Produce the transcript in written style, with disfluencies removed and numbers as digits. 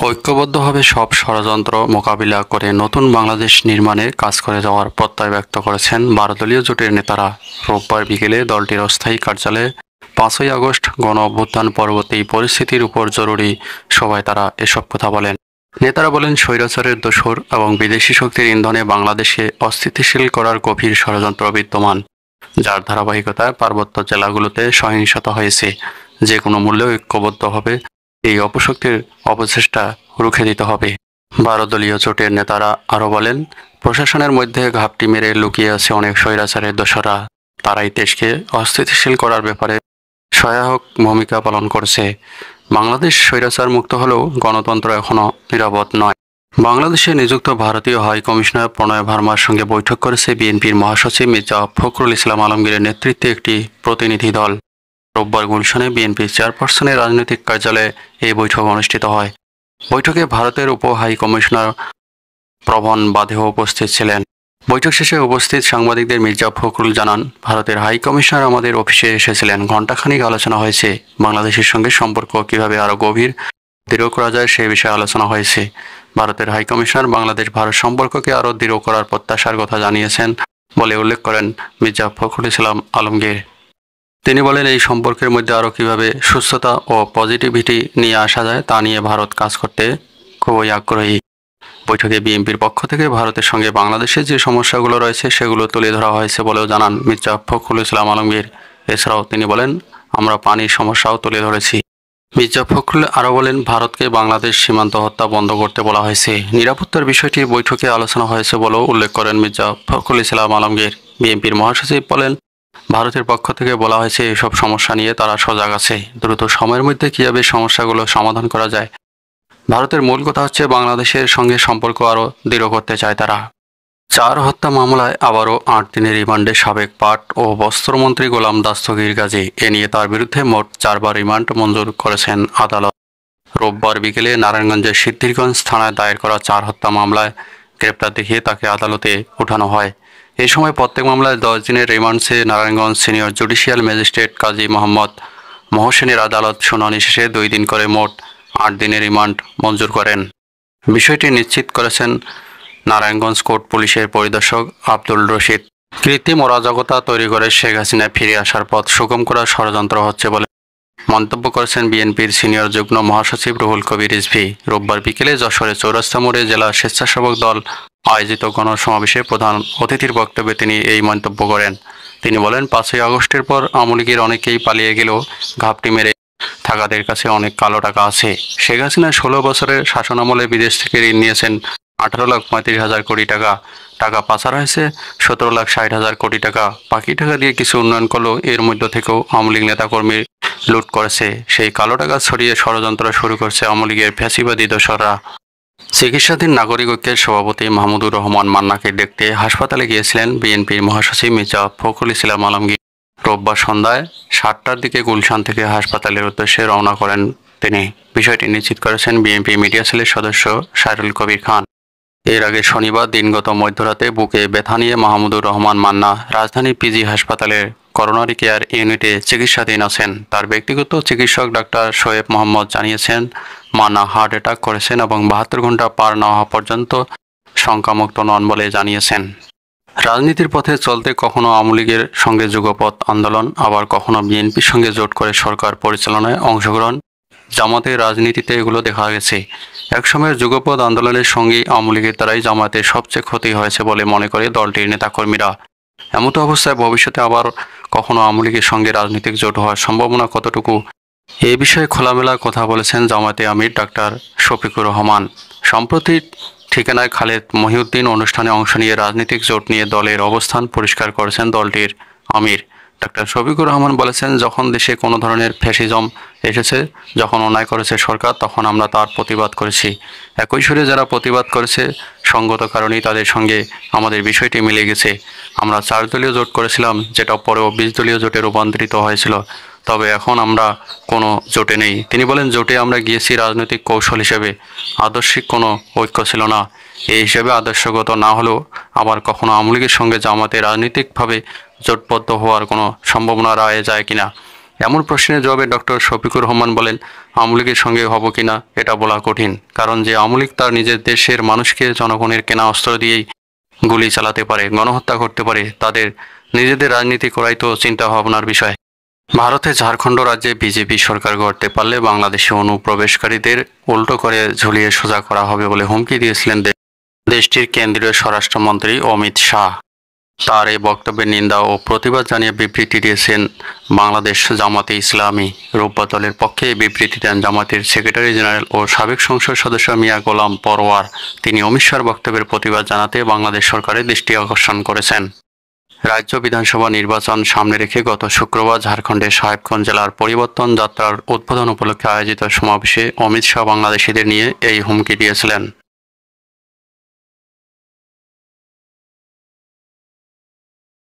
ঐক্যবদ্ধভাবে সব ষড়যন্ত্র মোকাবিলা করে নতুন বাংলাদেশ নির্মাণে কাজ করে যাওয়ার প্রত্যয় ব্যক্ত করেছেন 12 দলীয় জোটের নেতারা। রোববার বিকেলে দলটির অস্থায়ী কার্যালয়ে 5ই আগস্ট গণ অভ্যুত্থান পরবর্তী পরিস্থিতির উপর জরুরি সভায় তারা এসব কথা বলেন। নেতারা বলেন, স্বৈরাচারের দোসর এবং বিদেশি শক্তির ইন্ধনে বাংলাদেশে অস্থিতিশীল করার গভীর ষড়যন্ত্র বিদ্যমান, যার ধারাবাহিকতায় পার্বত্য জেলাগুলোতে সহিংসতা হয়েছে। যে কোনো মূল্যে ঐক্যবদ্ধভাবে এই অপশক্তির অপচেষ্টা রুখে দিতে হবে। 12 দলীয় জোটের নেতারা আরও বলেন, প্রশাসনের মধ্যে ঘাপটি মেরে লুকিয়ে আছে অনেক স্বৈরাচারের দোসররা। তারাই দেশকে অস্থিতিশীল করার ব্যাপারে সহায়ক ভূমিকা পালন করছে। বাংলাদেশ স্বৈরাচার মুক্ত হলেও গণতন্ত্র এখনও নিরাপদ নয়। বাংলাদেশে নিযুক্ত ভারতীয় হাই কমিশনার প্রণয় ভার্মার সঙ্গে বৈঠক করেছে বিএনপির মহাসচিব মির্জা ফখরুল ইসলাম আলমগীরের নেতৃত্বে একটি প্রতিনিধি দল। রোববার গুলশানে বিএনপির চেয়ারপারসনের রাজনৈতিক কার্যালয়ে এই বৈঠক অনুষ্ঠিত হয়। বৈঠকে ভারতের উপ হাই কমিশনার প্রবণ বাধেও উপস্থিত ছিলেন। বৈঠক শেষে উপস্থিত সাংবাদিকদের মির্জা ফখরুল জানান, ভারতের হাই কমিশনার আমাদের অফিসে এসেছিলেন। ঘণ্টাখানিক আলোচনা হয়েছে। বাংলাদেশের সঙ্গে সম্পর্ক কিভাবে আরও গভীর দৃঢ় করা যায় সে বিষয়ে আলোচনা হয়েছে। ভারতের হাই কমিশনার বাংলাদেশ ভারত সম্পর্ককে আরও দৃঢ় করার প্রত্যাশার কথা জানিয়েছেন বলে উল্লেখ করেন মির্জা ফখরুল ইসলাম আলমগীর। তিনি বলেন, এই সম্পর্কের মধ্যে আরও কীভাবে সুস্থতা ও পজিটিভিটি নিয়ে আসা যায় তা নিয়ে ভারত কাজ করতে খুবই আগ্রহী। বৈঠকে বিএনপির পক্ষ থেকে ভারতের সঙ্গে বাংলাদেশের যে সমস্যাগুলো রয়েছে সেগুলো তুলে ধরা হয়েছে বলেও জানান মির্জা ফখরুল ইসলাম আলমগীর। এছাড়াও তিনি বলেন, আমরা পানির সমস্যাও তুলে ধরেছি। মির্জা ফখরুল আরও বলেন, ভারতকে বাংলাদেশ সীমান্ত হত্যা বন্ধ করতে বলা হয়েছে। নিরাপত্তার বিষয়টি বৈঠকে আলোচনা হয়েছে বলেও উল্লেখ করেন মির্জা ফখরুল ইসলাম আলমগীর। বিএনপির মহাসচিব বলেন, ভারতের পক্ষ থেকে বলা হয়েছে এসব সমস্যা নিয়ে তারা সজাগ আছে। দ্রুত সময়ের মধ্যে কীভাবে সমস্যাগুলো সমাধান করা যায়। ভারতের মূল কথা হচ্ছে বাংলাদেশের সঙ্গে সম্পর্ক আরও দৃঢ় করতে চায় তারা। 4 হত্যা মামলায় আবারও 8 দিনের রিমান্ডে সাবেক পাট ও বস্ত্রমন্ত্রী গোলাম দস্তগীর গাজী। এ নিয়ে তার বিরুদ্ধে মোট 4 বার রিমান্ড মঞ্জুর করেছেন আদালত। রোববার বিকেলে নারায়ণগঞ্জের সিদ্ধিরগঞ্জ থানায় দায়ের করা 4 হত্যা মামলায় গ্রেপ্তার দেখিয়ে তাকে আদালতে ওঠানো হয়। এই সময় প্রত্যেক মামলায় 10 দিনের রিমান্ড চেয়ে Narayanganj senior judicial magistrate Kazi Mohammad মহসেনের আদালত শুনানি শেষে 2 দিন করে মোট 8 দিনের রিমান্ড মঞ্জুর করেন। বিষয়টি নিশ্চিত করেছেন নারায়ণগঞ্জ কোর্ট পুলিশের পরিদর্শক আব্দুল রশিদ। কৃত্রিম অরাজকতা তৈরি করে শেখ হাসিনা ফিরে আসার পথ সুগম করার ষড়যন্ত্র হচ্ছে বলে মন্তব্য করেছেন বিএনপির সিনিয়র যুগ্ম মহাসচিব রুহুল কবির রিজভী। রোববার বিকেলে যশোরে চৌরাস্তা মোড়ে জেলা স্বেচ্ছাসেবক দল আয়োজিত গণসমাবেশে প্রধান অতিথির বক্তব্যে তিনি এই মন্তব্য করেন। তিনি বলেন, 5ই আগস্টের পর আওয়ামী লীগের অনেকেই পালিয়ে গেলেও ঘাপটি মেরে থাকাদের কাছে অনেক কালো টাকা আছে। শেখ হাসিনা 16 বছরের শাসনামলে বিদেশ থেকে ঋণ নিয়েছেন 18,35,000 কোটি টাকা। টাকা পাচার হয়েছে 17,60,000 কোটি টাকা। বাকি টাকা দিয়ে কিছু উন্নয়ন করলেও এর মধ্য থেকেও আওয়ামী লীগ নেতাকর্মী লুট করেছে। সেই কালো টাকা ছড়িয়ে ষড়যন্ত্র শুরু করছে আওয়ামী লীগের ফ্যাসিবাদী দোসররা। চিকিৎসাধীন নাগরিক ঐক্যের সভাপতি মাহমুদুর রহমান মান্নাকে দেখতে হাসপাতালে গিয়েছিলেন বিএনপির মহাসচিব মির্জা ফখরুল ইসলাম আলমগীর। রোববার সন্ধ্যায় 7টার দিকে গুলশান থেকে হাসপাতালের উদ্দেশ্যে রওনা করেন তিনি। বিষয়টি নিশ্চিত করেছেন বিএনপি মিডিয়া সেলের সদস্য সাইরুল কবির খান। এর আগে শনিবার দিনগত মধ্যরাতে বুকে ব্যথা নিয়ে মাহমুদুর রহমান মান্না রাজধানী পিজি হাসপাতালের করোনারি কেয়ার ইউনিটে চিকিৎসাধীন আছেন। তার ব্যক্তিগত চিকিৎসক ডাক্তার শোয়েব মোহাম্মদ জানিয়েছেন, মান্না হার্ট অ্যাটাক করেছেন এবং 72 ঘন্টা পার না হওয়া পর্যন্ত শঙ্কামুক্ত নন বলে জানিয়েছেন। রাজনীতির পথে চলতে কখনো আওয়ামী লীগের সঙ্গে যুগপৎ আন্দোলন, আবার কখনো বিএনপির সঙ্গে জোট করে সরকার পরিচালনায় অংশগ্রহণ, জামাতের রাজনীতিতে এগুলো দেখা গেছে। একসময়ের যুগপৎ আন্দোলনের সঙ্গে আওয়ামী লীগের দ্বারাই জামাতের সবচেয়ে ক্ষতি হয়েছে বলে মনে করে দলটির নেতাকর্মীরা। এমতো অবস্থায় ভবিষ্যতে আবার কখনো আওয়ামী লীগের সঙ্গে রাজনৈতিক জোট হওয়ার সম্ভাবনা কতটুকু, এ বিষয়ে খোলামেলা কথা বলেছেন জামায়াতে আমির ডাক্তার শফিকুর রহমান। সম্প্রতি ঠিকানায় খালেদ মহিউদ্দিন অনুষ্ঠানে অংশ নিয়ে রাজনৈতিক জোট নিয়ে দলের অবস্থান পরিষ্কার করেছেন দলটির আমির। ডাক্তার শফিকুর রহমান বলেছেন, যখন দেশে কোনো ধরনের ফ্যাসিজম এসেছে, যখন অন্যায় করেছে সরকার, তখন আমরা তার প্রতিবাদ করেছি। একই সুরে যারা প্রতিবাদ করেছে সঙ্গত কারণেই তাদের সঙ্গে আমাদের বিষয়টি মিলে গেছে। আমরা 4 দলীয় জোট করেছিলাম, যেটা পরেও 20 দলীয় জোটে রূপান্তরিত হয়েছিল, তবে এখন আমরা কোনো জোটে নেই। তিনি বলেন, জোটে আমরা গিয়েছি রাজনৈতিক কৌশল হিসেবে, আদর্শিক কোনো ঐক্য ছিল না। এই হিসেবে আদর্শগত না হলেও আবার কখনো আওয়ামী লীগের সঙ্গে জামাতে রাজনৈতিকভাবে জোটবদ্ধ হওয়ার কোনো সম্ভাবনা রায় যায় কিনা, এমন প্রশ্নের জবাবে ডক্টর শফিকুর রহমান বলেন, আওয়ামী লীগের সঙ্গে হব কিনা এটা বলা কঠিন, কারণ যে আওয়ামী লীগ তার নিজের দেশের মানুষকে জনগণের কেনা অস্ত্র দিয়েই গুলি চালাতে পারে, গণহত্যা করতে পারে, তাদের নিজেদের রাজনীতি করাই তো চিন্তা ভাবনার বিষয়। ভারতে ঝাড়খণ্ড রাজ্যে বিজেপি সরকার গড়তে পারলে বাংলাদেশে অনুপ্রবেশকারীদের উল্টো করে ঝুলিয়ে সোজা করা হবে বলে হুমকি দিয়েছিলেন দেশটির কেন্দ্রীয় স্বরাষ্ট্রমন্ত্রী অমিত শাহ। তার এই বক্তব্যের নিন্দা ও প্রতিবাদ জানিয়ে বিবৃতি দিয়েছেন বাংলাদেশ জামাতে ইসলামী। রোববার দলের পক্ষে এই বিবৃতি দেন জামাতের সেক্রেটারি জেনারেল ও সাবেক সংসদ সদস্য মিয়া গোলাম পরোয়ার। তিনি অমিত শাহর বক্তব্যের প্রতিবাদ জানাতে বাংলাদেশ সরকারের দৃষ্টি আকর্ষণ করেছেন। রাজ্য বিধানসভা নির্বাচন সামনে রেখে গত শুক্রবার ঝাড়খণ্ডের সাহেবগঞ্জ জেলার পরিবর্তন যাত্রার উদ্বোধন উপলক্ষে আয়োজিত সমাবেশে অমিত শাহ বাংলাদেশিদের নিয়ে এই হুমকি দিয়েছিলেন।